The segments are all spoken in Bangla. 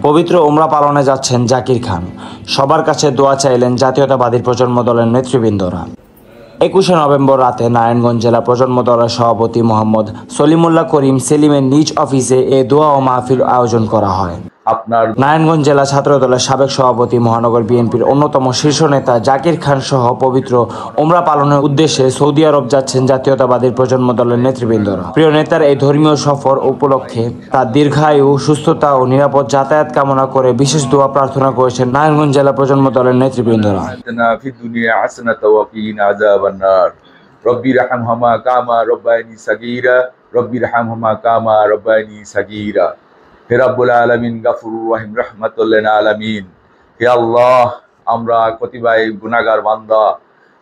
পবিত্র উমরা পালনে যাচ্ছেন জাকির খান। সবার কাছে দোয়া চাইলেন জাতীয়তাবাদী প্রজন্ম দলের নেতৃবৃন্দরা। 21শে নভেম্বর রাতে নারায়ণগঞ্জ জেলা প্রজন্ম দলের সভাপতি মোহাম্মদ সলিমুল্লাহ করিম সেলিমের নিজ অফিসে এ দোয়া ও মাহফিল আয়োজন করা হয়। নারায়ণগঞ্জ জেলা ছাত্র দলের সাবেক সভাপতি, মহানগর বিএনপির অন্যতম শীর্ষ নেতা জাকির খান সহ পবিত্র উমরা পালনের উদ্দেশ্যে সৌদি আরব যাচ্ছেন জাতীয়তাবাদী প্রজন্ম দলের নেতৃবৃন্দরা। প্রিয় নেতার এই ধর্মীয় সফর উপলক্ষে তার দীর্ঘায়ু, সুস্থতা ও নিরাপদ যাতায়াত কামনা করে বিশেষ দোয়া প্রার্থনা করেছেন নারায়ণগঞ্জ জেলা প্রজন্ম দলের নেতৃবৃন্দরা। রব্বি রহমহুমা কামা রব্বায়ানি সাগীরা রব্বি রহমহুমা কামা রব্বায়ানি সাগীরা। হে রাব্বুল আলামিন, গাফুরুর রহিম, রাহমাতুল লিল আলামিন। হে আল্লাহ, আমরা কতিপয় গুনাহগার বান্দা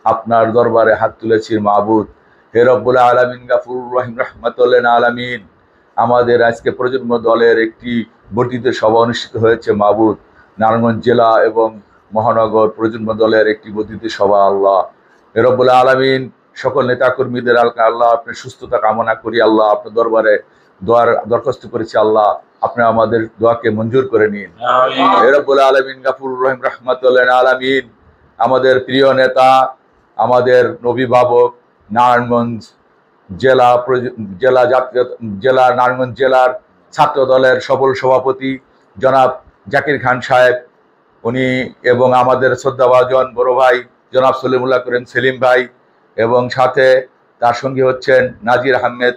আপনার দরবারে হাত তুলেছি মাবুদ। হে রব্বুল আলামিন, গাফুরুর রহিম, রাহমাতুল লিল আলামিন। আমাদের আজকে প্রজন্ম দলের একটি বর্ধিত সভা অনুষ্ঠিত হয়েছে মাবুদ। নারায়ণগঞ্জ জেলা এবং মহানগর প্রজন্ম দলের একটি বর্ধিত সভা। আল্লাহ হে রব্বুল আলামিন, সকল নেতাকর্মীদের আল্লাহ আপনার সুস্থতা কামনা করি। আল্লাহ আপনার দরবারে দরখাস্ত করেছি, আল্লাহ আপনি আমাদের দোয়াকে মঞ্জুর করে নিন। হে রব্বুল আলামিন, গাফুরুর রহিম, রাহমাতুল লিল আলামিন। আমাদের প্রিয় নেতা, আমাদের অভিভাবক, নারায়ণগঞ্জ নারায়ণগঞ্জ জেলার ছাত্র দলের সফল সভাপতি জনাব জাকির খান সাহেব, উনি এবং আমাদের শ্রদ্ধাভাজন বড় ভাই জনাব সলিমুল্লাহ করিম সেলিম ভাই, এবং সাথে তার সঙ্গী হচ্ছেন নাজির আহমেদ,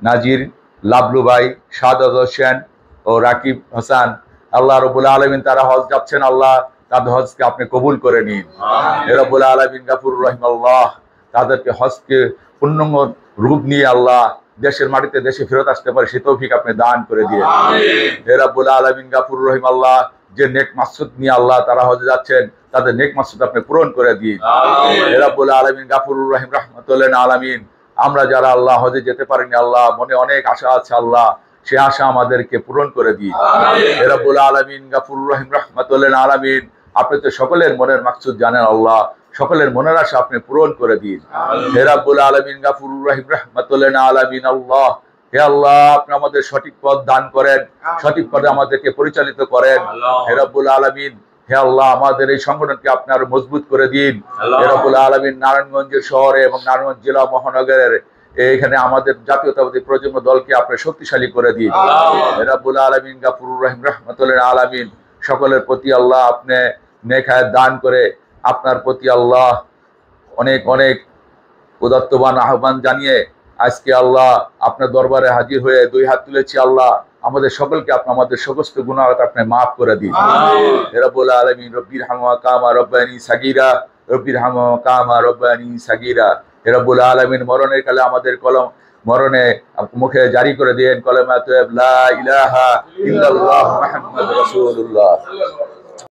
নাজির, লাবলু ভাই, সাদাত হোসেন ও রাকিব হাসান। আল্লাহ রব্বুল আলামিন, তারা হজ যাচ্ছেন, আল্লাহ তাদের হজকে আপনি কবুল করে নিন। হে রব্বুল আলামিন, গাফুরুর রহিম, আল্লাহ তাদেরকে হজকে পূর্ণাঙ্গ রূপ নিয়ে আল্লাহ দেশের মাটিতে দেশে ফেরত আসতে পারে সে তৌফিক আপনি দান করে দিয়ে। হে রব্বুল আলামিন, গাফুরুর রহিম, আল্লাহ যে নেক মাকসুদ নিয়ে আল্লাহ তারা হজে যাচ্ছেন তাদের নেক মাকসুদ আপনি পূরণ করে দিন। হে রব্বুল আলামিন, গাফুরুর রহিম, রাহমাতুল লিল আলামিন। আমরা যারা আল্লাহ হজে যেতে পারিনি, আল্লাহ মনে অনেক আশা আছে, আল্লাহ সে আশা আমাদেরকে পূরণ করে দিন। হে রব্বুল আলামিন, গাফুরুর রহিম, রাহমাতুল লিল আলামিন। আপনি তো সকলের মনের মাকসুদ জানেন, আল্লাহ সকলের মনের আশা আপনি পূরণ করে দিন। হে রব্বুল আলামিন, গাফুরুর রহিম, রাহমাতুল লিল আলামিন। আল্লাহ হে আল্লাহ, আপনি আমাদের সঠিক পথ দান করেন, সঠিক পথে আমাদেরকে পরিচালিত করেন। হে রব্বুল আলামিন, হে আল্লাহ আমাদের এই সংগঠনকে আপনি আরো মজবুত করে দিন। হে রব্বুল আলামিন, নারায়ণগঞ্জের শহরে এবং নারায়ণগঞ্জ জেলা মহানগরের এখানে আমাদের জাতীয়তাবাদী প্রজন্ম দলকে আপনি শক্তিশালী করে দিন। হে রব্বুল আলামিন, গাফুরুর রহিম, রাহমাতুল লিল আলামিন। সকলের প্রতি আল্লাহ আপনি নেক হায়াত দান করে আপনার প্রতি আল্লাহ অনেক অনেক উদাত্তবান আহ্বান জানিয়ে আজকে আল্লাহ আপনার দরবারে হাজির হয়ে দুই হাত তুলেছি। আল্লাহ আমাদের সকলকে আপনি আমাদের সমস্ত গুনাহ আপনি মাফ করে দিন। হে রব্বুল আলামিন, রব্বির হামা কামা রব্বানি সাগীরা রব্বির হামা কামা রব্বানি সাগীরা। হে রব্বুল আলামিন, মরণের কালে আমাদের মরণে মুখে জারি করে দেন কলেমা লা ইলাহা ইল্লাল্লাহ মুহাম্মাদুর রাসূলুল্লাহ।